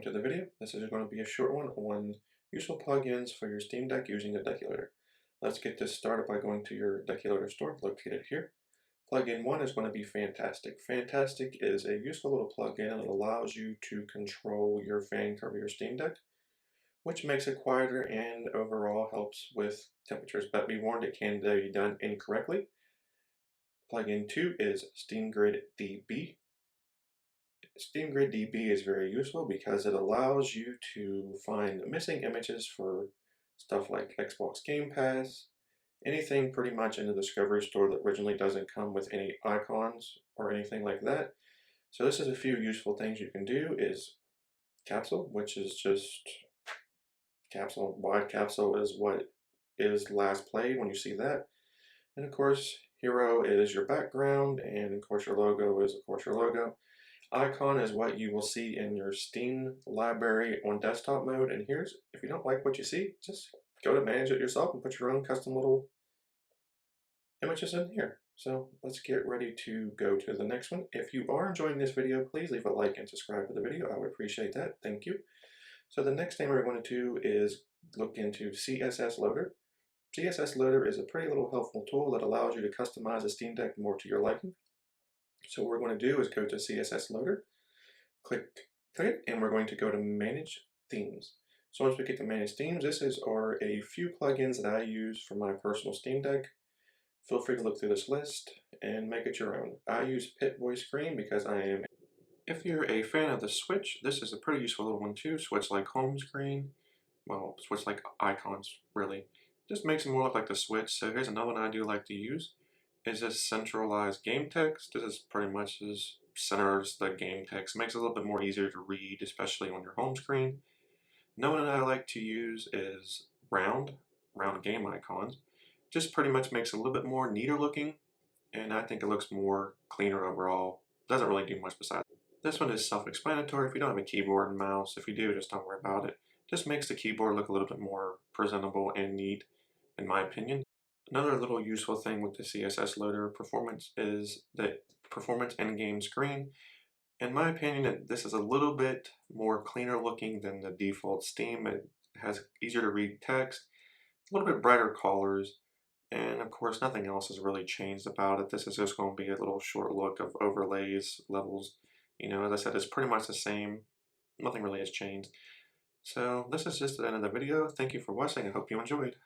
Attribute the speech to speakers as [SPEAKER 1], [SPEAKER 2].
[SPEAKER 1] to the video. This is going to be a short one on useful plugins for your Steam Deck using the Deckyloader. Let's get this started by going to your Deckyloader store located here. Plugin 1 is going to be Fantastic. Fantastic is a useful little plugin and it allows you to control your fan curve of your Steam Deck, which makes it quieter and overall helps with temperatures, but be warned it can be done incorrectly. Plugin 2 is STEAMGRID DB. STEAMGRID DB is very useful because it allows you to find missing images for stuff like Xbox Game Pass, anything pretty much in the Discovery Store that originally doesn't come with any icons or anything like that. So this is a few useful things you can do is capsule, which is just capsule. Wide capsule is what is last played when you see that. And of course, hero is your background, and of course your logo is of course your logo. Icon is what you will see in your Steam library on desktop mode, and here's, if you don't like what you see, just go to manage it yourself and put your own custom little images in here. So let's get ready to go to the next one. If you are enjoying this video, please leave a like and subscribe to the video. I would appreciate that. Thank you. So the next thing we're going to do is look into CSS Loader. CSS Loader is a pretty little helpful tool that allows you to customize a Steam Deck more to your liking. So what we're going to do is go to CSS Loader, click it, and we're going to go to Manage Themes. So once we get to Manage Themes, this are a few plugins that I use for my personal Steam Deck. Feel free to look through this list and make it your own. I use PIP-BOY screen because I am. If you're a fan of the Switch, this is a pretty useful little one too. Switch like home screen, well, switch like icons really. Just makes it more look like the Switch. So here's another one I do like to use. Is this centralized game text. This is pretty much as centers the game text. Makes it a little bit more easier to read, especially on your home screen. Another one I like to use is round game icons. Just pretty much makes it a little bit more neater looking, and I think it looks more cleaner overall. Doesn't really do much besides. This one is self-explanatory. If you don't have a keyboard and mouse, if you do, just don't worry about it. Just makes the keyboard look a little bit more presentable and neat, in my opinion. Another little useful thing with the CSS Loader performance is the performance in-game screen. In my opinion, this is a little bit more cleaner looking than the default Steam. It has easier to read text, a little bit brighter colors, and of course nothing else has really changed about it. This is just going to be a little short look of overlays, levels. You know, as I said, it's pretty much the same. Nothing really has changed. So this is just the end of the video. Thank you for watching. I hope you enjoyed.